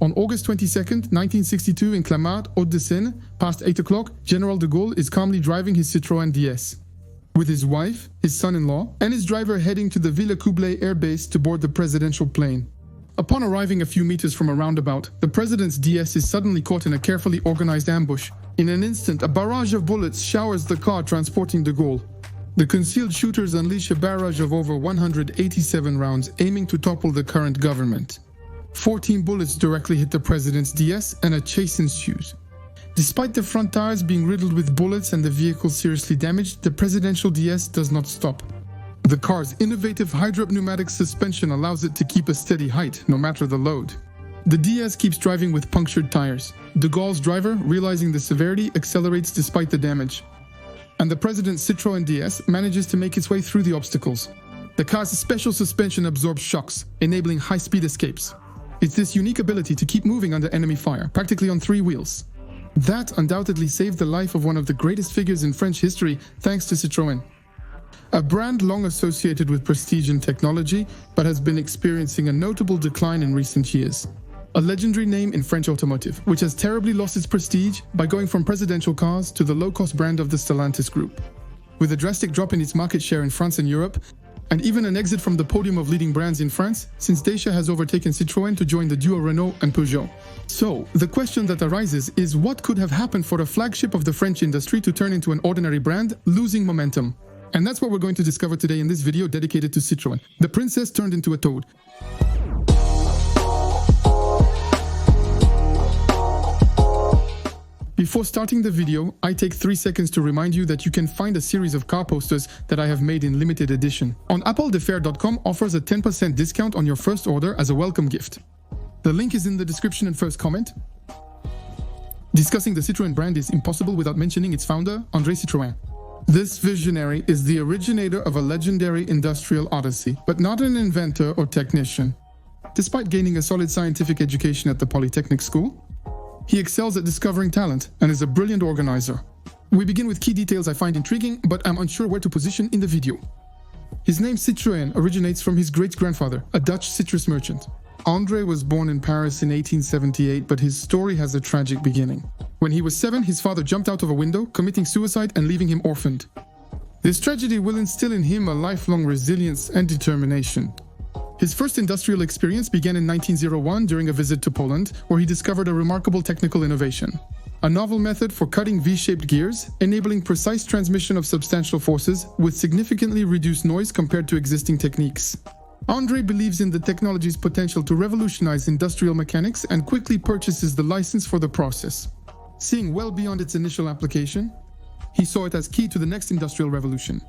On August 22, 1962, in Clamart, Hauts-de-Seine, past 8 o'clock, General de Gaulle is calmly driving his Citroën DS, with his wife, his son-in-law, and his driver heading to the Villers-Cotterêts air base to board the presidential plane. Upon arriving a few meters from a roundabout, the president's DS is suddenly caught in a carefully organized ambush. In an instant, a barrage of bullets showers the car transporting de Gaulle. The concealed shooters unleash a barrage of over 187 rounds aiming to topple the current government. 14 bullets directly hit the president's DS and a chase ensues. Despite the front tires being riddled with bullets and the vehicle seriously damaged, the presidential DS does not stop. The car's innovative hydropneumatic suspension allows it to keep a steady height, no matter the load. The DS keeps driving with punctured tires. De Gaulle's driver, realizing the severity, accelerates despite the damage. And the president's Citroën DS manages to make its way through the obstacles. The car's special suspension absorbs shocks, enabling high-speed escapes. It's this unique ability to keep moving under enemy fire, practically on 3 wheels. That undoubtedly saved the life of one of the greatest figures in French history, thanks to Citroën. A brand long associated with prestige and technology, but has been experiencing a notable decline in recent years. A legendary name in French automotive, which has terribly lost its prestige by going from presidential cars to the low-cost brand of the Stellantis group. With a drastic drop in its market share in France and Europe, and even an exit from the podium of leading brands in France, since Dacia has overtaken Citroën to join the duo Renault and Peugeot. So, the question that arises is what could have happened for a flagship of the French industry to turn into an ordinary brand, losing momentum? And that's what we're going to discover today in this video dedicated to Citroën. The princess turned into a toad. Before starting the video, I take 3 seconds to remind you that you can find a series of car posters that I have made in limited edition. On appledefair.com offers a 10% discount on your first order as a welcome gift. The link is in the description and first comment. Discussing the Citroën brand is impossible without mentioning its founder, André Citroën. This visionary is the originator of a legendary industrial odyssey, but not an inventor or technician. Despite gaining a solid scientific education at the Polytechnic School, he excels at discovering talent and is a brilliant organizer. We begin with key details I find intriguing, but I'm unsure where to position in the video. His name Citroën originates from his great-grandfather, a Dutch citrus merchant. André was born in Paris in 1878, but his story has a tragic beginning. When he was 7, his father jumped out of a window, committing suicide and leaving him orphaned. This tragedy will instill in him a lifelong resilience and determination. His first industrial experience began in 1901 during a visit to Poland, where he discovered a remarkable technical innovation. A novel method for cutting V-shaped gears, enabling precise transmission of substantial forces with significantly reduced noise compared to existing techniques. André believes in the technology's potential to revolutionize industrial mechanics and quickly purchases the license for the process. Seeing well beyond its initial application, he saw it as key to the next industrial revolution.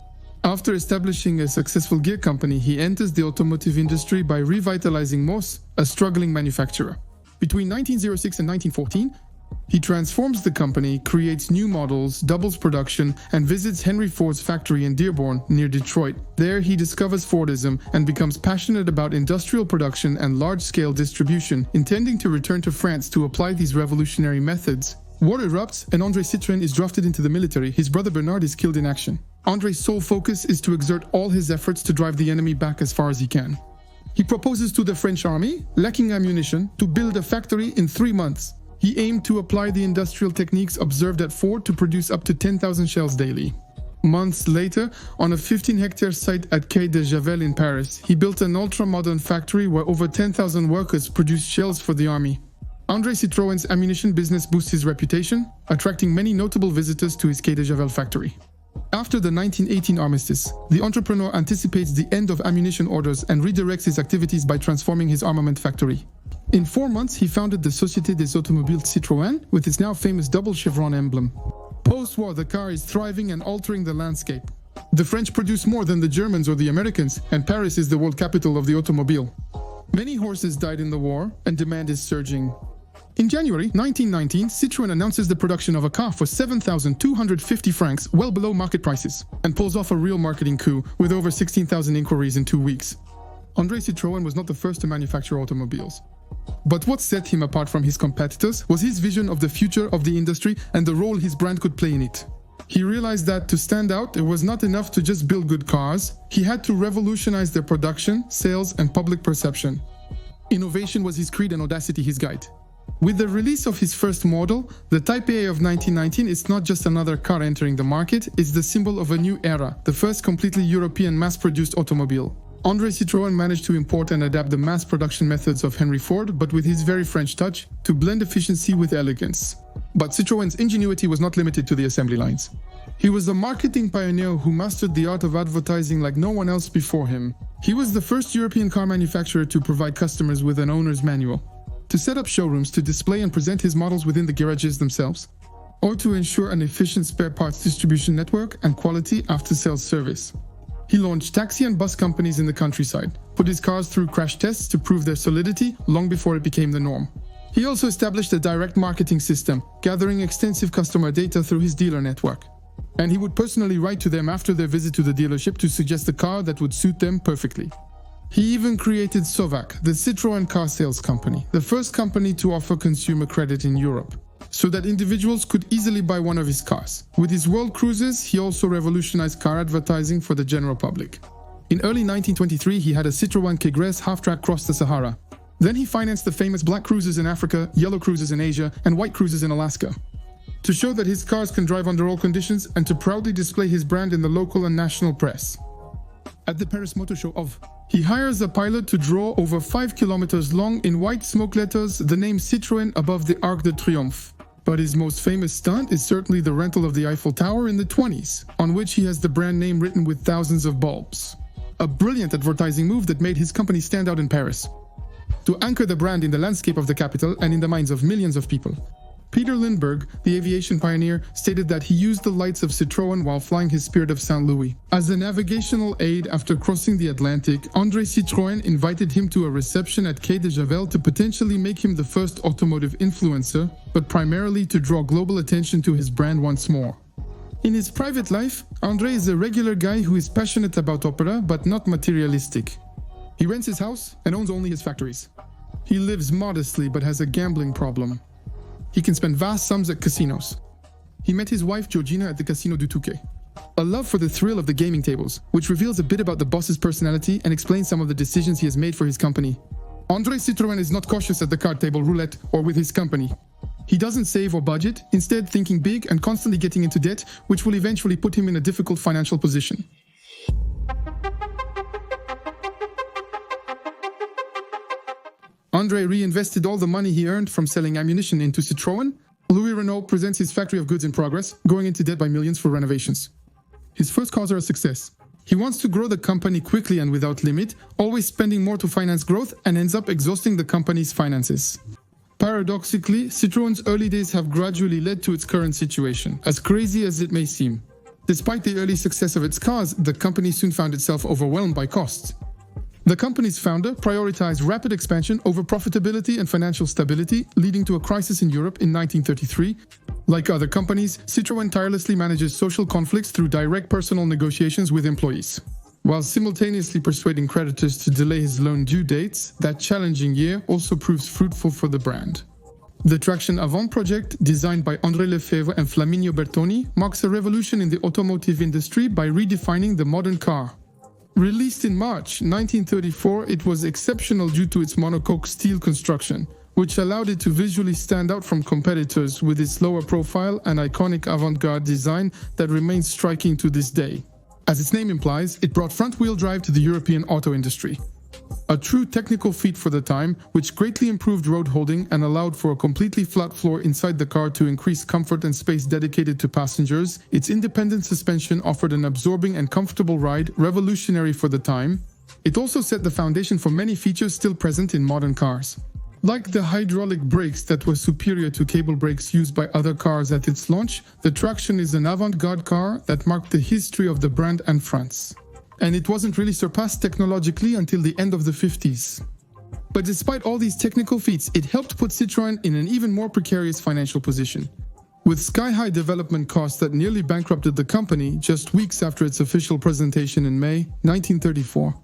After establishing a successful gear company, he enters the automotive industry by revitalizing Moss, a struggling manufacturer. Between 1906 and 1914, he transforms the company, creates new models, doubles production, and visits Henry Ford's factory in Dearborn, near Detroit. There he discovers Fordism and becomes passionate about industrial production and large-scale distribution, intending to return to France to apply these revolutionary methods. War erupts and André Citroën is drafted into the military. His brother Bernard is killed in action. André's sole focus is to exert all his efforts to drive the enemy back as far as he can. He proposes to the French army, lacking ammunition, to build a factory in 3 months. He aimed to apply the industrial techniques observed at Ford to produce up to 10,000 shells daily. Months later, on a 15-hectare site at Quai de Javel in Paris, he built an ultra-modern factory where over 10,000 workers produced shells for the army. André Citroën's ammunition business boosts his reputation, attracting many notable visitors to his Quai de Javel factory. After the 1918 armistice, the entrepreneur anticipates the end of ammunition orders and redirects his activities by transforming his armament factory. In 4 months, he founded the Société des Automobiles Citroën with its now famous double chevron emblem. Post-war, the car is thriving and altering the landscape. The French produce more than the Germans or the Americans, and Paris is the world capital of the automobile. Many horses died in the war, and demand is surging. In January 1919, Citroën announces the production of a car for 7,250 francs, well below market prices, and pulls off a real marketing coup with over 16,000 inquiries in 2 weeks. André Citroën was not the first to manufacture automobiles. But what set him apart from his competitors was his vision of the future of the industry and the role his brand could play in it. He realized that to stand out, it was not enough to just build good cars. He had to revolutionize their production, sales, and public perception. Innovation was his creed and audacity his guide. With the release of his first model, the Type A of 1919 is not just another car entering the market, it's the symbol of a new era, the first completely European mass-produced automobile. André Citroën managed to import and adapt the mass production methods of Henry Ford, but with his very French touch, to blend efficiency with elegance. But Citroën's ingenuity was not limited to the assembly lines. He was a marketing pioneer who mastered the art of advertising like no one else before him. He was the first European car manufacturer to provide customers with an owner's manual, to set up showrooms to display and present his models within the garages themselves, or to ensure an efficient spare parts distribution network and quality after-sales service. He launched taxi and bus companies in the countryside, put his cars through crash tests to prove their solidity long before it became the norm. He also established a direct marketing system, gathering extensive customer data through his dealer network. And he would personally write to them after their visit to the dealership to suggest a car that would suit them perfectly. He even created Sovac, the Citroën car sales company, the first company to offer consumer credit in Europe, so that individuals could easily buy one of his cars. With his world cruises, he also revolutionized car advertising for the general public. In early 1923, he had a Citroën Kégrès half-track cross the Sahara. Then he financed the famous black cruises in Africa, yellow cruises in Asia, and white cruises in Alaska, to show that his cars can drive under all conditions and to proudly display his brand in the local and national press. At the Paris Motor Show he hires a pilot to draw over 5 kilometers long in white smoke letters the name Citroën above the Arc de Triomphe. But his most famous stunt is certainly the rental of the Eiffel Tower in the 20s, on which he has the brand name written with thousands of bulbs. A brilliant advertising move that made his company stand out in Paris, to anchor the brand in the landscape of the capital and in the minds of millions of people. Peter Lindbergh, the aviation pioneer, stated that he used the lights of Citroën while flying his Spirit of St. Louis. As a navigational aid after crossing the Atlantic, André Citroën invited him to a reception at Quai de Javel to potentially make him the first automotive influencer, but primarily to draw global attention to his brand once more. In his private life, André is a regular guy who is passionate about opera but not materialistic. He rents his house and owns only his factories. He lives modestly but has a gambling problem. He can spend vast sums at casinos. He met his wife Georgina at the Casino du Touquet. A love for the thrill of the gaming tables, which reveals a bit about the boss's personality and explains some of the decisions he has made for his company. André Citroën is not cautious at the card table roulette or with his company. He doesn't save or budget, instead thinking big and constantly getting into debt, which will eventually put him in a difficult financial position. André reinvested all the money he earned from selling ammunition into Citroën. Louis Renault presents his factory of goods in progress, going into debt by millions for renovations. His first cars are a success. He wants to grow the company quickly and without limit, always spending more to finance growth, and ends up exhausting the company's finances. Paradoxically, Citroën's early days have gradually led to its current situation, as crazy as it may seem. Despite the early success of its cars, the company soon found itself overwhelmed by costs. The company's founder prioritized rapid expansion over profitability and financial stability, leading to a crisis in Europe in 1933. Like other companies, Citroën tirelessly manages social conflicts through direct personal negotiations with employees. While simultaneously persuading creditors to delay his loan due dates, that challenging year also proves fruitful for the brand. The Traction Avant project, designed by André Lefebvre and Flaminio Bertoni, marks a revolution in the automotive industry by redefining the modern car. Released in March 1934, it was exceptional due to its monocoque steel construction, which allowed it to visually stand out from competitors with its lower profile and iconic avant-garde design that remains striking to this day. As its name implies, it brought front-wheel drive to the European auto industry. A true technical feat for the time, which greatly improved road holding and allowed for a completely flat floor inside the car to increase comfort and space dedicated to passengers. Its independent suspension offered an absorbing and comfortable ride, revolutionary for the time. It also set the foundation for many features still present in modern cars. Like the hydraulic brakes that were superior to cable brakes used by other cars at its launch, the Traction is an avant-garde car that marked the history of the brand and France. And it wasn't really surpassed technologically until the end of the 50s. But despite all these technical feats, it helped put Citroën in an even more precarious financial position. With sky-high development costs that nearly bankrupted the company just weeks after its official presentation in May 1934.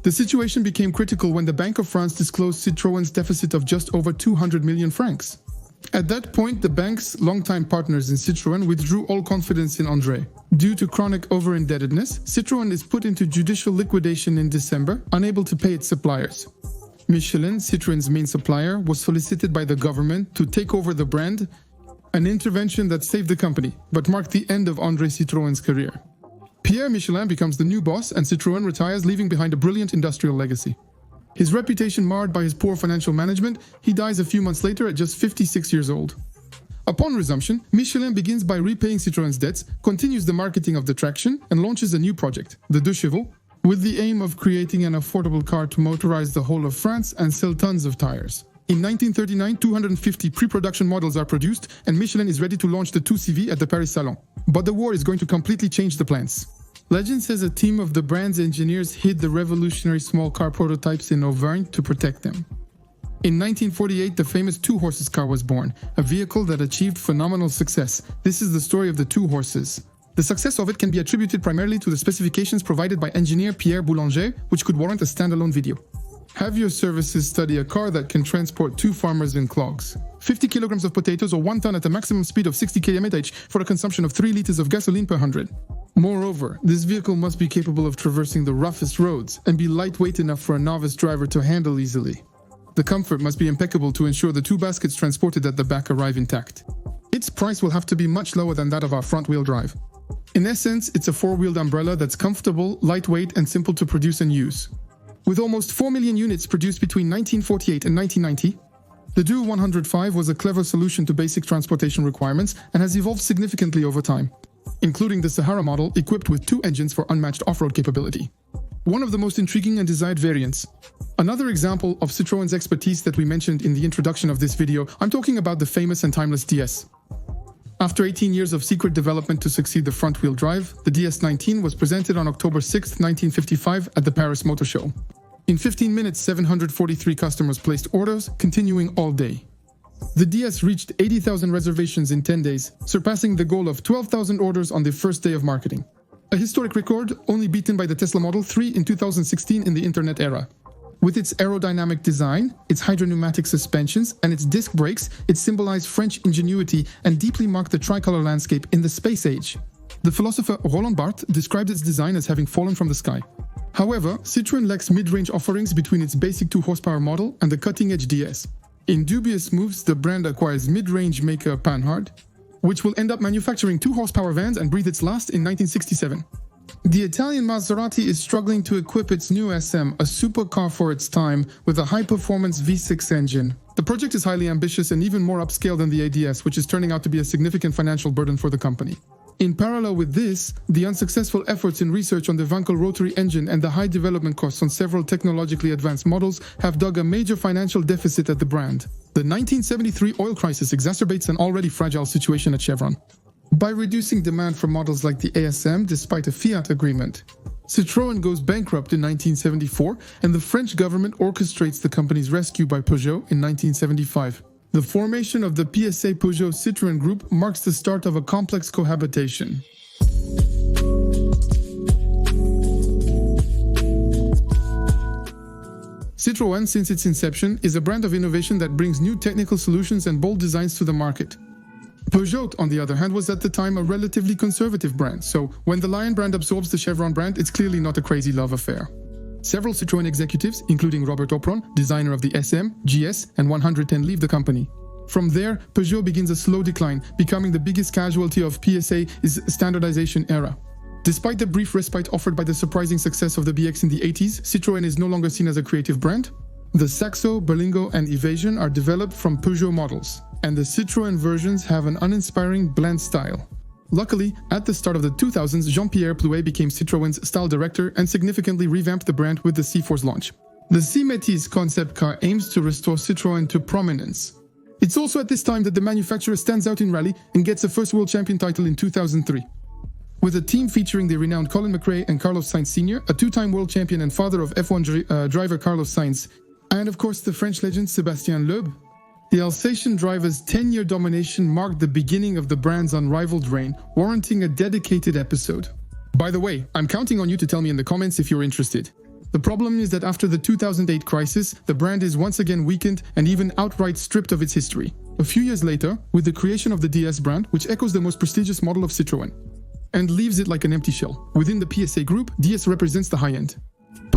The situation became critical when the Bank of France disclosed Citroën's deficit of just over 200 million francs. At that point, the bank's longtime partners in Citroën withdrew all confidence in André. Due to chronic over-indebtedness, Citroën is put into judicial liquidation in December, unable to pay its suppliers. Michelin, Citroën's main supplier, was solicited by the government to take over the brand, an intervention that saved the company, but marked the end of André Citroën's career. Pierre Michelin becomes the new boss and Citroën retires, leaving behind a brilliant industrial legacy. His reputation marred by his poor financial management, he dies a few months later at just 56 years old. Upon resumption, Michelin begins by repaying Citroën's debts, continues the marketing of the traction, and launches a new project, the Deux Chevaux, with the aim of creating an affordable car to motorize the whole of France and sell tons of tires. In 1939, 250 pre-production models are produced, and Michelin is ready to launch the 2CV at the Paris Salon. But the war is going to completely change the plans. Legend says a team of the brand's engineers hid the revolutionary small car prototypes in Auvergne to protect them. In 1948, the famous Two Horses car was born, a vehicle that achieved phenomenal success. This is the story of the Two Horses. The success of it can be attributed primarily to the specifications provided by engineer Pierre Boulanger, which could warrant a standalone video. Have your services study a car that can transport 2 farmers in clogs, 50 kilograms of potatoes or 1 ton at a maximum speed of 60 km/h for a consumption of 3 liters of gasoline per 100. Moreover, this vehicle must be capable of traversing the roughest roads and be lightweight enough for a novice driver to handle easily. The comfort must be impeccable to ensure the 2 baskets transported at the back arrive intact. Its price will have to be much lower than that of our front-wheel drive. In essence, it's a 4-wheeled umbrella that's comfortable, lightweight, and simple to produce and use. With almost 4 million units produced between 1948 and 1990, the Deux 105 was a clever solution to basic transportation requirements and has evolved significantly over time, including the Sahara model equipped with 2 engines for unmatched off-road capability. One of the most intriguing and desired variants. Another example of Citroën's expertise that we mentioned in the introduction of this video, I'm talking about the famous and timeless DS. After 18 years of secret development to succeed the front-wheel drive, the DS19 was presented on October 6, 1955 at the Paris Motor Show. In 15 minutes, 743 customers placed orders, continuing all day. The DS reached 80,000 reservations in 10 days, surpassing the goal of 12,000 orders on the first day of marketing. A historic record, only beaten by the Tesla Model 3 in 2016 in the internet era. With its aerodynamic design, its hydropneumatic suspensions, and its disc brakes, it symbolized French ingenuity and deeply marked the tricolor landscape in the space age. The philosopher Roland Barthes described its design as having fallen from the sky. However, Citroën lacks mid-range offerings between its basic 2-horsepower model and the cutting-edge DS. In dubious moves, the brand acquires mid-range maker Panhard, which will end up manufacturing 2-horsepower vans and breathe its last in 1967. The Italian Maserati is struggling to equip its new SM, a supercar for its time, with a high-performance V6 engine. The project is highly ambitious and even more upscale than the ADS, which is turning out to be a significant financial burden for the company. In parallel with this, the unsuccessful efforts in research on the Wankel rotary engine and the high development costs on several technologically advanced models have dug a major financial deficit at the brand. The 1973 oil crisis exacerbates an already fragile situation at Chevron. By reducing demand for models like the ASM despite a Fiat agreement, Citroën goes bankrupt in 1974, and the French government orchestrates the company's rescue by Peugeot in 1975. The formation of the PSA Peugeot Citroën Group marks the start of a complex cohabitation. Citroën, since its inception, is a brand of innovation that brings new technical solutions and bold designs to the market. Peugeot, on the other hand, was at the time a relatively conservative brand, so when the Lion brand absorbs the Chevron brand, it's clearly not a crazy love affair. Several Citroën executives, including Robert Opron, designer of the SM, GS, and 110, leave the company. From there, Peugeot begins a slow decline, becoming the biggest casualty of PSA's standardization era. Despite the brief respite offered by the surprising success of the BX in the 80s, Citroën is no longer seen as a creative brand. The Saxo, Berlingo, and Evasion are developed from Peugeot models, and the Citroën versions have an uninspiring bland style. Luckily, at the start of the 2000s, Jean-Pierre Plouet became Citroën's style director and significantly revamped the brand with the C4's launch. The C-Métis concept car aims to restore Citroën to prominence. It's also at this time that the manufacturer stands out in rally and gets a first world champion title in 2003. With a team featuring the renowned Colin McRae and Carlos Sainz Sr., a 2-time world champion and father of F1 driver Carlos Sainz, and of course the French legend Sébastien Loeb, the Alsatian driver's 10-year domination marked the beginning of the brand's unrivaled reign, warranting a dedicated episode. By the way, I'm counting on you to tell me in the comments if you're interested. The problem is that after the 2008 crisis, the brand is once again weakened and even outright stripped of its history. A few years later, with the creation of the DS brand, which echoes the most prestigious model of Citroën, and leaves it like an empty shell. Within the PSA group, DS represents the high end.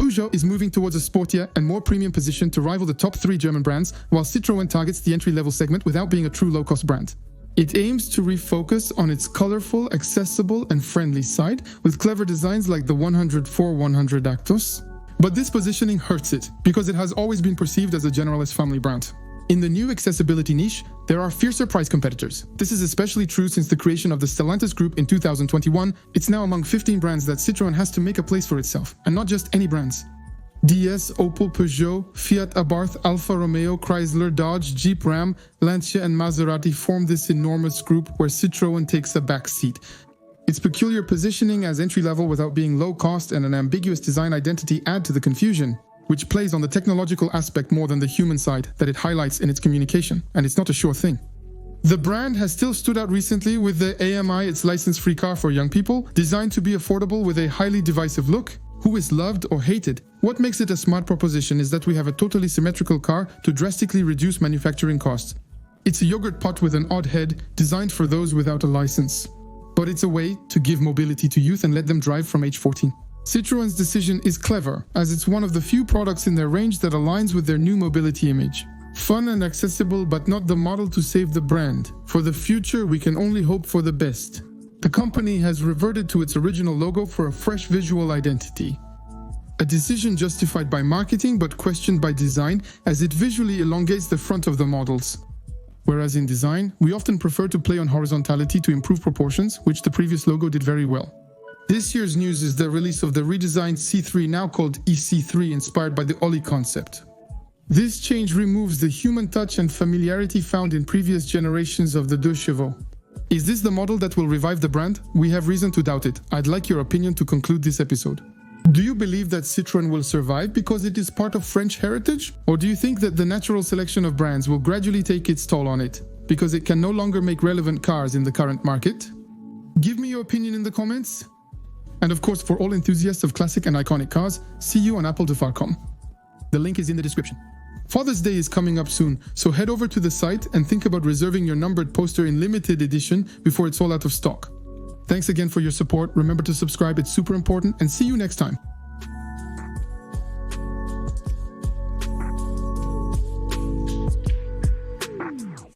Peugeot is moving towards a sportier and more premium position to rival the top 3 German brands, while Citroën targets the entry-level segment without being a true low-cost brand. It aims to refocus on its colorful, accessible, and friendly side, with clever designs like the 100/400 Actos. But this positioning hurts it, because it has always been perceived as a generalist family brand. In the new accessibility niche, there are fiercer price competitors. This is especially true since the creation of the Stellantis Group in 2021. It's now among 15 brands that Citroën has to make a place for itself, and not just any brands. DS, Opel, Peugeot, Fiat Abarth, Alfa Romeo, Chrysler, Dodge, Jeep, Ram, Lancia, and Maserati form this enormous group where Citroën takes a back seat. Its peculiar positioning as entry-level without being low-cost and an ambiguous design identity add to the confusion, which plays on the technological aspect more than the human side that it highlights in its communication, and it's not a sure thing. The brand has still stood out recently with the AMI, its license-free car for young people, designed to be affordable with a highly divisive look. Who is loved or hated? What makes it a smart proposition is that we have a totally symmetrical car to drastically reduce manufacturing costs. It's a yogurt pot with an odd head, designed for those without a license. But it's a way to give mobility to youth and let them drive from age 14. Citroën's decision is clever, as it's one of the few products in their range that aligns with their new mobility image. Fun and accessible, but not the model to save the brand. For the future, we can only hope for the best. The company has reverted to its original logo for a fresh visual identity. A decision justified by marketing but questioned by design, as it visually elongates the front of the models. Whereas in design, we often prefer to play on horizontality to improve proportions, which the previous logo did very well. This year's news is the release of the redesigned C3, now called EC3, inspired by the Ollie concept. This change removes the human touch and familiarity found in previous generations of the 2 Chevaux. Is this the model that will revive the brand? We have reason to doubt it. I'd like your opinion to conclude this episode. Do you believe that Citroën will survive because it is part of French heritage? Or do you think that the natural selection of brands will gradually take its toll on it, because it can no longer make relevant cars in the current market? Give me your opinion in the comments. And of course, for all enthusiasts of classic and iconic cars, see you on Apple.com. The link is in the description. Father's Day is coming up soon, so head over to the site and think about reserving your numbered poster in limited edition before it's all out of stock. Thanks again for your support. Remember to subscribe, it's super important, and see you next time.